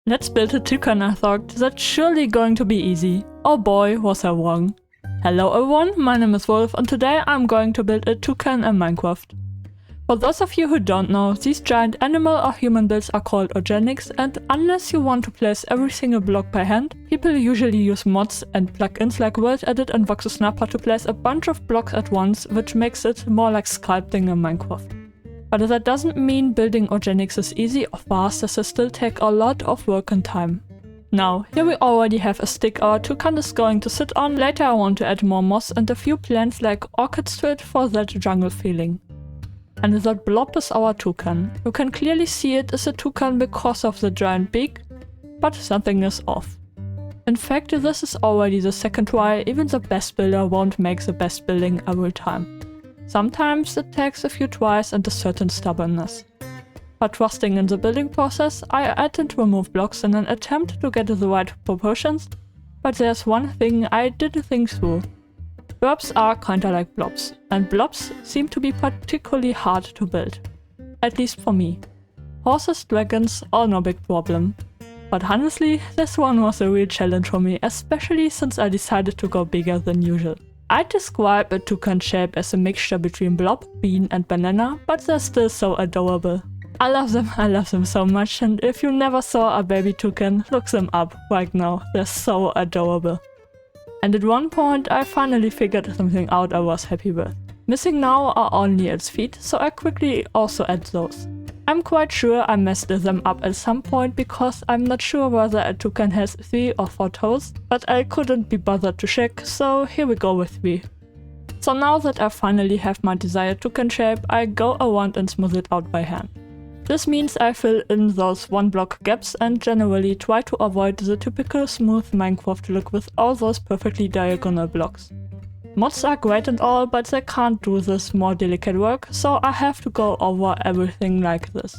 Let's build a toucan, I thought. That's surely going to be easy. Oh boy, was I wrong. Hello everyone, my name is Wolf and today I'm going to build a toucan in Minecraft. For those of you who don't know, these giant animal or human builds are called organics, and unless you want to place every single block by hand, people usually use mods and plugins like World Edit and Voxel Snapper to place a bunch of blocks at once, which makes it more like sculpting in Minecraft. But that doesn't mean building organics is easy or fast, as they still take a lot of work and time. Now, here we already have a stick our toucan is going to sit on. Later I want to add more moss and a few plants like orchids to it for that jungle feeling. And that blob is our toucan. You can clearly see it is a toucan because of the giant beak, but something is off. In fact, this is already the second try. Even the best builder won't make the best building every time. Sometimes it takes a few tries and a certain stubbornness. But trusting in the building process, I add and remove blocks in an attempt to get the right proportions, but there's one thing I did think through. Blobs are kinda like blobs, and blobs seem to be particularly hard to build. At least for me. Horses, dragons, all no big problem. But honestly, this one was a real challenge for me, especially since I decided to go bigger than usual. I'd describe a toucan shape as a mixture between blob, bean and banana, but they're still so adorable. I love them so much, and if you never saw a baby toucan, look them up right now, they're so adorable. And at one point I finally figured something out I was happy with. Missing now are only its feet, so I quickly also add those. I'm quite sure I messed them up at some point because I'm not sure whether a toucan has 3 or 4 toes, but I couldn't be bothered to check, so here we go with 3. So now that I finally have my desired toucan shape, I go around and smooth it out by hand. This means I fill in those 1 block gaps and generally try to avoid the typical smooth Minecraft look with all those perfectly diagonal blocks. Mods are great and all, but they can't do this more delicate work, so I have to go over everything like this.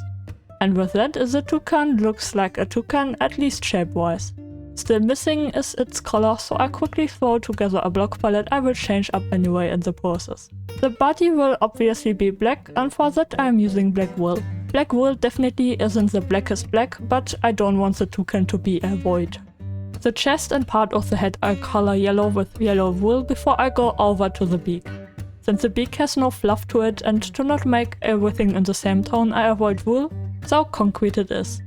And with that, the toucan looks like a toucan, at least shape-wise. Still missing is its color, so I quickly throw together a block palette I will change up anyway in the process. The body will obviously be black, and for that I am using black wool. Black wool definitely isn't the blackest black, but I don't want the toucan to be a void. The chest and part of the head I color yellow with yellow wool before I go over to the beak. Since the beak has no fluff to it, and to not make everything in the same tone, I avoid wool, so concrete it is.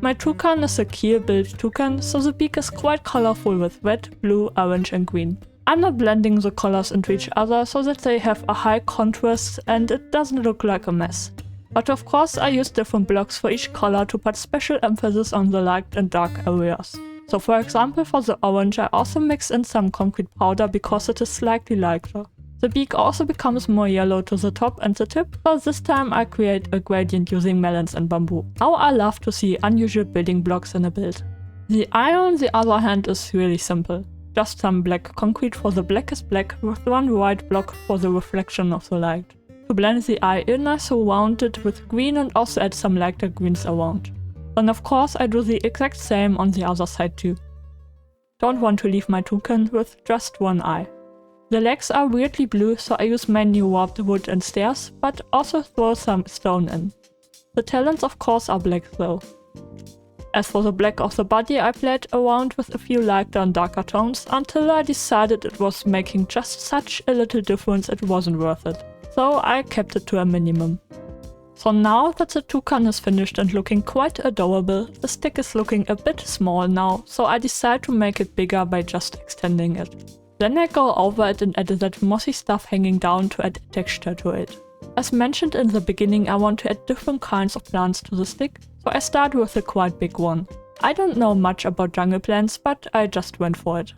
My toucan is a keel-billed toucan, so the beak is quite colorful with red, blue, orange and green. I'm not blending the colors into each other so that they have a high contrast and it doesn't look like a mess. But of course I use different blocks for each color to put special emphasis on the light and dark areas. So for example, for the orange I also mix in some concrete powder because it is slightly lighter. The beak also becomes more yellow to the top and the tip, so this time I create a gradient using melons and bamboo. Now I love to see unusual building blocks in a build. The eye on the other hand is really simple. Just some black concrete for the blackest black with 1 white block for the reflection of the light. To blend the eye in, I surround it with green and also add some lighter greens around. And of course I do the exact same on the other side too. Don't want to leave my toucan with just 1 eye. The legs are weirdly blue, so I use mainly warped wood and stairs, but also throw some stone in. The talons of course are black though. As for the black of the body, I played around with a few lighter and darker tones until I decided it was making just such a little difference it wasn't worth it. So I kept it to a minimum. So now that the toucan is finished and looking quite adorable, the stick is looking a bit small now, so I decide to make it bigger by just extending it. Then I go over it and add that mossy stuff hanging down to add texture to it. As mentioned in the beginning, I want to add different kinds of plants to the stick, so I start with a quite big one. I don't know much about jungle plants, but I just went for it.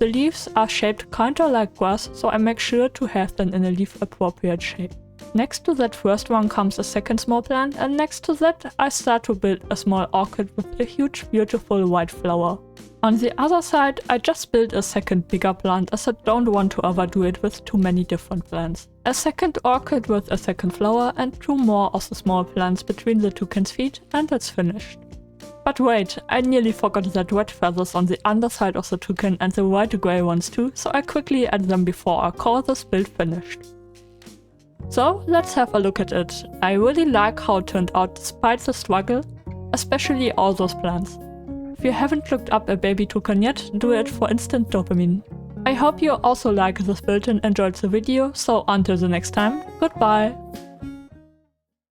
The leaves are shaped kinda like grass, so I make sure to have them in a leaf appropriate shape. Next to that first one comes a second small plant, and next to that I start to build a small orchid with a huge beautiful white flower. On the other side I just built a second bigger plant as I don't want to overdo it with too many different plants. A second orchid with a second flower and 2 more of the small plants between the toucan's feet, and it's finished. But wait, I nearly forgot that red feathers on the underside of the toucan and the white grey ones too, so I quickly add them before I call this build finished. So let's have a look at it. I really like how it turned out despite the struggle, especially all those plants. If you haven't looked up a baby toucan yet, do it for instant dopamine. I hope you also like this build and enjoyed the video, so until the next time, goodbye!